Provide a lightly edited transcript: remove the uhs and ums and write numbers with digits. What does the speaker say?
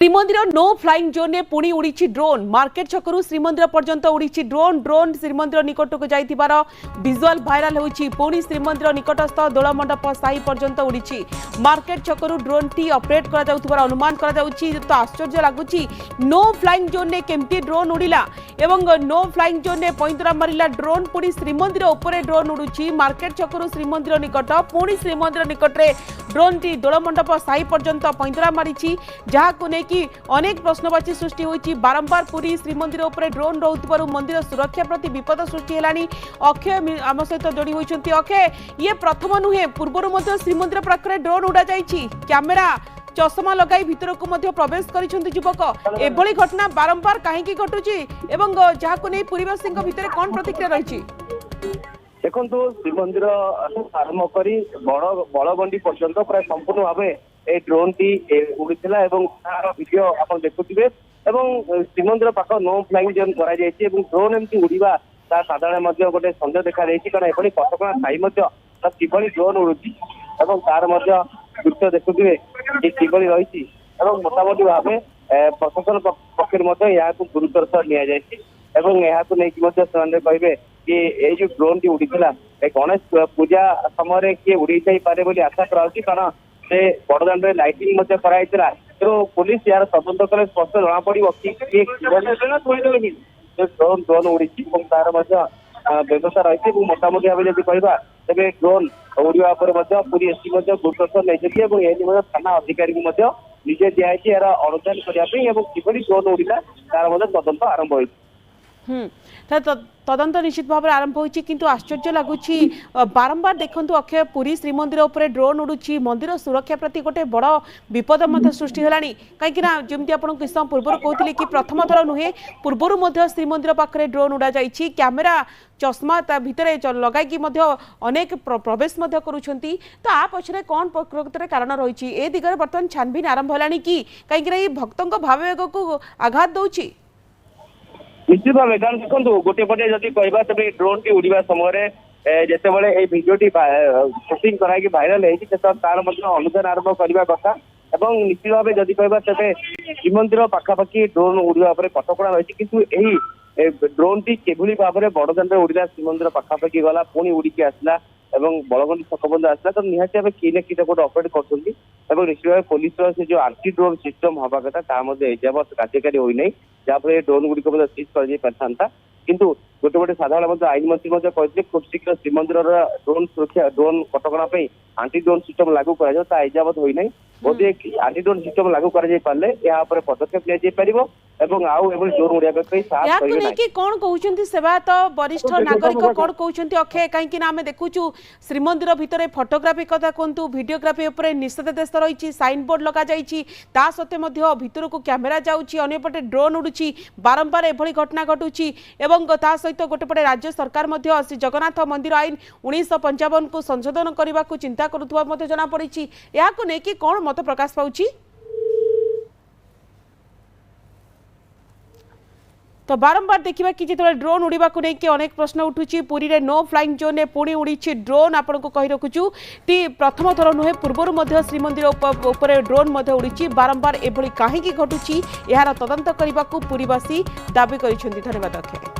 Shrimandir no flying zone ने पुणी उड़ी ड्रोन मार्केट छकरू श्रीमंदिर पर्यंत उड़ी ड्रोन श्रीमंदिर निकट को जाइथिबार विजुअल भाइराल होछि। पुणी श्रीमंदिर निकटस्थ दोलमंडप साही पर्यंत उड़ी मार्केट छकरू ड्रोन टी ऑपरेट करा जाउथिबार अनुमान करा जाउछि। तो आश्चर्य लगुछि नो फ्लाइंग जोन ने केमती ड्रोन उड़िला एवं नो फ्लाइंग जोन ने पैंतरा मारिला ड्रोन पुणी श्रीमंदिर उपरे ड्रोन उड़ुछि। मार्केट छकरू श्रीमंदिर निकट पुणी श्रीमंदिर निकटरे ड्रोन टी दोलमंडप साही पर्यंत पैंतरा मारिछि, जहाको ने कि अनेक प्रश्नवाची सृष्टि होइछि। बारंबार पुरी श्रीमंदिर उपरे ड्रोन रहउतबारु मंदिर सुरक्षा प्रति विपद सृष्टि हेलानी। अक्षय आम सहित जोड़ी होइछन्ति। अक्षय, ये प्रथम नुहे, पूर्वरु मध्ये श्रीमंदिर पाखरे ड्रोन उड़ा जाइछि, कैमेरा चश्मा लगाई भितर को मध्ये प्रवेश करिसन्ति युवक। एभली घटना बारंबार काहेकि घटुछि एवं जहाको नै पुरीवासी भितर कोन प्रतिक्रिया रहिछि? देखो श्रीमंदिर आरंभ करी बड़गंडी पर्यंत प्राय संपूर्ण भाव ए ड्रोन टी उड़ीला एवं तार वीडियो आप देखुथिबे एवं श्रीमंदिर पाख नो फ्लाइंग जोन करा जायछि एवं ड्रोन एमती उड़ीबा ता साधारण मध्ये गोटे संदेह देखा जायछि। कारण एभली कटकणा थाई मध्ये किभली ड्रोन उड़ुछि एवं तार मध्ये दृश्य देखुथिबे जे किभली रहिछि एवं मोटामोटी भाव प्रशासन पक्षर मध्ये याकु गुरुतर सह निया जायछि एवं याकु नै कि मध्ये ସେମାନେ କହିବେ कि ये जो ड्रोन टी उड़ीला गणेश पूजा समय किए उड़ी पारे बोली आशा कराउछि। कारण से बड़दाण्ड लाइटिंग कराइला तेणु पुलिस यार तदंत कले स्पष्ट जना पड़ो कि ड्रोन ड्रोन उड़ी तार व्यवस्था रही मोटामोटी भाव जब कह तेज ड्रोन उड़ा पूरी एसपी गुरुत्व नहीं थाना अधिकारी निजे दिखाई यार अनुधान करने किभली ड्रोन उड़ा तार तदंत आरंभ हो। तदंत निश्चित भाव में आरंभ होइछि, किंतु आश्चर्य लगुछि बारंबार देखंतु अक्षय पुरी श्रीमंदिर उपरे ड्रोन उड़ुछि, मंदिर सुरक्षा प्रति गोटे बड़ विपद मध्य सृष्टि हेलानी। कहीं जमती आप किछ समय पूर्व कहते कि प्रथम थर नुहे, पूर्वर मध्य श्रीमंदिर पाखरे ड्रोन उड़ा जाइछि, कैमेरा चश्मा ता भितरे लगाई अनेक प्रवेश करुछंती। तो आ पछरे कौन प्रकृत कारण रही ए दिगरे बर्तमान छानबीन आरंभ हेलानी कि कहीं भक्तों भाववेग को आघात दउछि? निश्चित भाव कारण देखो गोटे पटे जब कह तेज ड्रोन टी उड़ा समय जिते भिडियोटी शूटिंग कराई भाइराल होती तार अनुधान आरंभ करने कथा एवं निश्चित भाव जब कह तेज श्रीमंदिर पाखापाखि ड्रोन उड़ा कटकणा रही किंतु यही ड्रोन टी किभली भाव में बड़दाण्ड उड़ा श्रीमंदिर पाखापाखि गला पुणी उड़िकी आसला एवं बड़गंडी छक बंद आसला। तो निहाती भाव कि ना कि गोटे ऑपरेट कर निश्चित भाव पुलिस से जो आंटी ड्रोन सिस्टम हवा कथा कार्यकारी होना जहाँफल ड्रोन गुड़िक सीज कर किंतु गोटे गोटे साधारण आईन मंत्री कहते खूब शीघ्र श्रीमंदिर ड्रोन सुरक्षा ड्रोन कटकणा आंटी ड्रोन सिस्टम लागू करावत होना बोधे आंटी ड्रोन सिस्टम लागू पारे यहाँ पदक्षेप लिया ड्रोन उड़ा कौन कहते सेवायत वरिष्ठ नागरिक कौन कहते अक्षय? कहीं आम देखुचु श्रीमंदिर भितर फोटोग्राफी कथा कहतु भिडियोग्राफी उपर निषेधादेश रही, साइन बोर्ड लग जा सत्वे भितर को कैमेरा जापटे ड्रोन उड़ुची, बारंबार एभली घटना घटुची एवं ता सहित गोटेपटे राज्य सरकार श्री जगन्नाथ मंदिर आईन 1955 को संशोधन करने को चिंता करुवा जनापड़ी। यहाँ नहीं कौन मत प्रकाश पाउछि? तो बारंबार देखा कि जो ड्रोन उड़ा को लेकिन अनेक प्रश्न उठुची। पुरी रे नो फ्लाइंग जोन ने पुणी उड़ी ड्रोन आपण को कही रखुचु टी प्रथम थर नुहे, पूर्वर श्रीमंदिर उपरे ड्रोन उड़ी बारंबार एभली कहीं घटुची यार तदंत करने को पुरीवासी दाबी कर। धन्यवाद अक्षय।